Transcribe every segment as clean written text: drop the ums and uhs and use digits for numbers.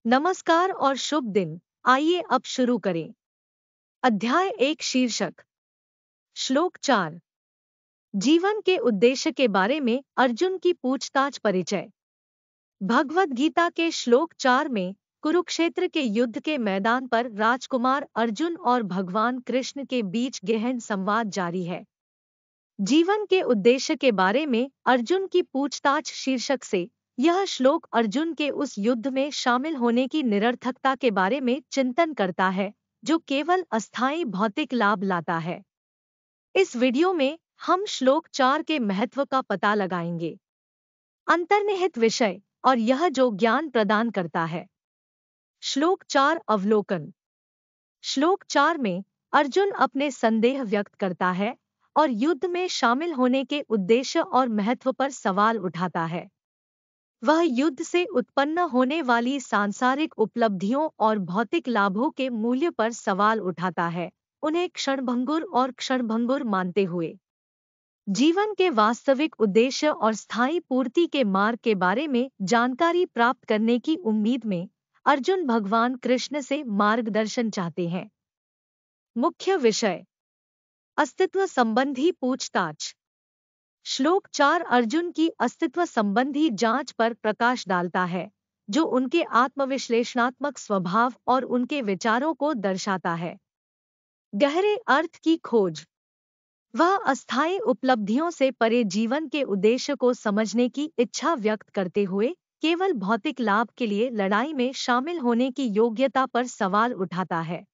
नमस्कार और शुभ दिन। आइए अब शुरू करें। अध्याय 1 शीर्षक श्लोक 4 जीवन के उद्देश्य के बारे में अर्जुन की पूछताछ परिचय। भगवद गीता के श्लोक 4 में कुरुक्षेत्र के युद्ध के मैदान पर राजकुमार अर्जुन और भगवान कृष्ण के बीच गहन संवाद जारी है। जीवन के उद्देश्य के बारे में अर्जुन की पूछताछ शीर्षक से यह श्लोक अर्जुन के उस युद्ध में शामिल होने की निरर्थकता के बारे में चिंतन करता है जो केवल अस्थायी भौतिक लाभ लाता है। इस वीडियो में हम श्लोक 4 के महत्व का पता लगाएंगे, अंतर्निहित विषय और यह जो ज्ञान प्रदान करता है। श्लोक 4 अवलोकन। श्लोक 4 में अर्जुन अपने संदेह व्यक्त करता है और युद्ध में शामिल होने के उद्देश्य और महत्व पर सवाल उठाता है। वह युद्ध से उत्पन्न होने वाली सांसारिक उपलब्धियों और भौतिक लाभों के मूल्य पर सवाल उठाता है, उन्हें क्षणभंगुर मानते हुए। जीवन के वास्तविक उद्देश्य और स्थायी पूर्ति के मार्ग के बारे में जानकारी प्राप्त करने की उम्मीद में अर्जुन भगवान कृष्ण से मार्गदर्शन चाहते हैं। मुख्य विषय: अस्तित्व संबंधी पूछताछ। श्लोक 4 अर्जुन की अस्तित्व संबंधी जांच पर प्रकाश डालता है, जो उनके आत्मविश्लेषणात्मक स्वभाव और उनके विचारों को दर्शाता है। गहरे अर्थ की खोज। वह अस्थायी उपलब्धियों से परे जीवन के उद्देश्य को समझने की इच्छा व्यक्त करते हुए केवल भौतिक लाभ के लिए लड़ाई में शामिल होने की योग्यता पर सवाल उठाता है।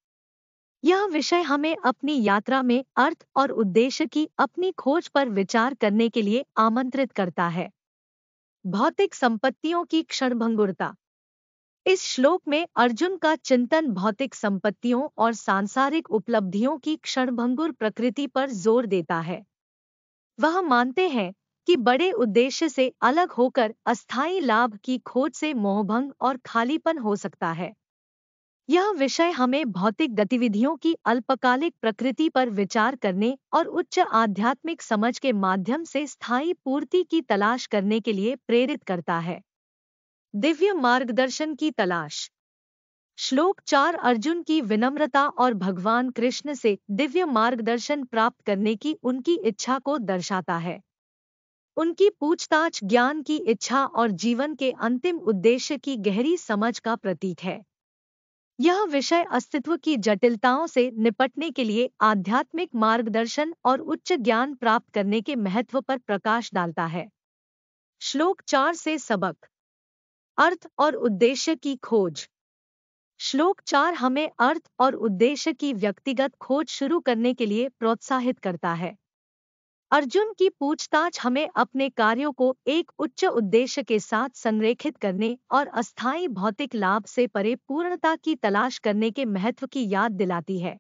यह विषय हमें अपनी यात्रा में अर्थ और उद्देश्य की अपनी खोज पर विचार करने के लिए आमंत्रित करता है। भौतिक संपत्तियों की क्षणभंगुरता। इस श्लोक में अर्जुन का चिंतन भौतिक संपत्तियों और सांसारिक उपलब्धियों की क्षणभंगुर प्रकृति पर जोर देता है। वह मानते हैं कि बड़े उद्देश्य से अलग होकर अस्थायी लाभ की खोज से मोहभंग और खालीपन हो सकता है। यह विषय हमें भौतिक गतिविधियों की अल्पकालिक प्रकृति पर विचार करने और उच्च आध्यात्मिक समझ के माध्यम से स्थायी पूर्ति की तलाश करने के लिए प्रेरित करता है। दिव्य मार्गदर्शन की तलाश। श्लोक 4 अर्जुन की विनम्रता और भगवान कृष्ण से दिव्य मार्गदर्शन प्राप्त करने की उनकी इच्छा को दर्शाता है। उनकी पूछताछ ज्ञान की इच्छा और जीवन के अंतिम उद्देश्य की गहरी समझ का प्रतीक है। यह विषय अस्तित्व की जटिलताओं से निपटने के लिए आध्यात्मिक मार्गदर्शन और उच्च ज्ञान प्राप्त करने के महत्व पर प्रकाश डालता है। श्लोक 4 से सबक: अर्थ और उद्देश्य की खोज। श्लोक 4 हमें अर्थ और उद्देश्य की व्यक्तिगत खोज शुरू करने के लिए प्रोत्साहित करता है। अर्जुन की पूछताछ हमें अपने कार्यों को एक उच्च उद्देश्य के साथ संरेखित करने और अस्थायी भौतिक लाभ से परे पूर्णता की तलाश करने के महत्व की याद दिलाती है।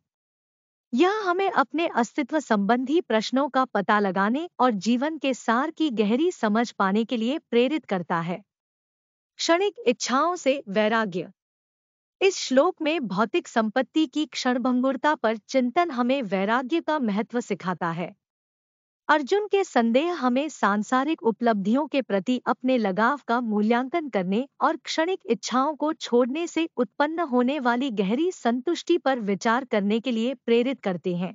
यह हमें अपने अस्तित्व संबंधी प्रश्नों का पता लगाने और जीवन के सार की गहरी समझ पाने के लिए प्रेरित करता है। क्षणिक इच्छाओं से वैराग्य। इस श्लोक में भौतिक संपत्ति की क्षणभंगुरता पर चिंतन हमें वैराग्य का महत्व सिखाता है। अर्जुन के संदेह हमें सांसारिक उपलब्धियों के प्रति अपने लगाव का मूल्यांकन करने और क्षणिक इच्छाओं को छोड़ने से उत्पन्न होने वाली गहरी संतुष्टि पर विचार करने के लिए प्रेरित करते हैं।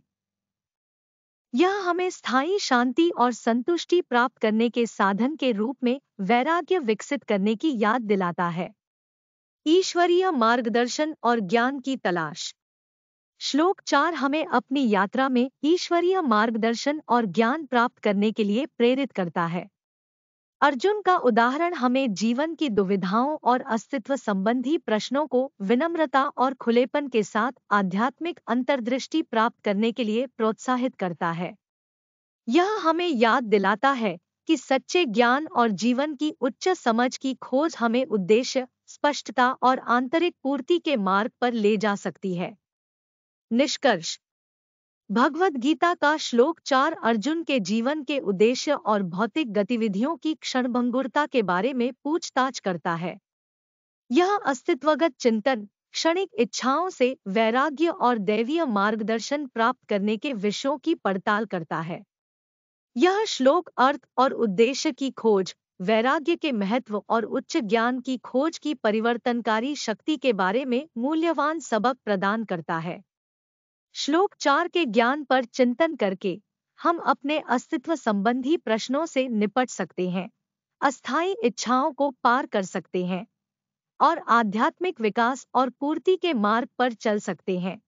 यह हमें स्थायी शांति और संतुष्टि प्राप्त करने के साधन के रूप में वैराग्य विकसित करने की याद दिलाता है। ईश्वरीय मार्गदर्शन और ज्ञान की तलाश। श्लोक 4 हमें अपनी यात्रा में ईश्वरीय मार्गदर्शन और ज्ञान प्राप्त करने के लिए प्रेरित करता है। अर्जुन का उदाहरण हमें जीवन की दुविधाओं और अस्तित्व संबंधी प्रश्नों को विनम्रता और खुलेपन के साथ आध्यात्मिक अंतर्दृष्टि प्राप्त करने के लिए प्रोत्साहित करता है। यह हमें याद दिलाता है कि सच्चे ज्ञान और जीवन की उच्च समझ की खोज हमें उद्देश्य, स्पष्टता और आंतरिक पूर्ति के मार्ग पर ले जा सकती है। निष्कर्ष: भगवद गीता का श्लोक 4 अर्जुन के जीवन के उद्देश्य और भौतिक गतिविधियों की क्षणभंगुरता के बारे में पूछताछ करता है। यह अस्तित्वगत चिंतन, क्षणिक इच्छाओं से वैराग्य और दैवीय मार्गदर्शन प्राप्त करने के विषयों की पड़ताल करता है। यह श्लोक अर्थ और उद्देश्य की खोज, वैराग्य के महत्व और उच्च ज्ञान की खोज की परिवर्तनकारी शक्ति के बारे में मूल्यवान सबक प्रदान करता है। श्लोक 4 के ज्ञान पर चिंतन करके हम अपने अस्तित्व संबंधी प्रश्नों से निपट सकते हैं, अस्थायी इच्छाओं को पार कर सकते हैं और आध्यात्मिक विकास और पूर्ति के मार्ग पर चल सकते हैं।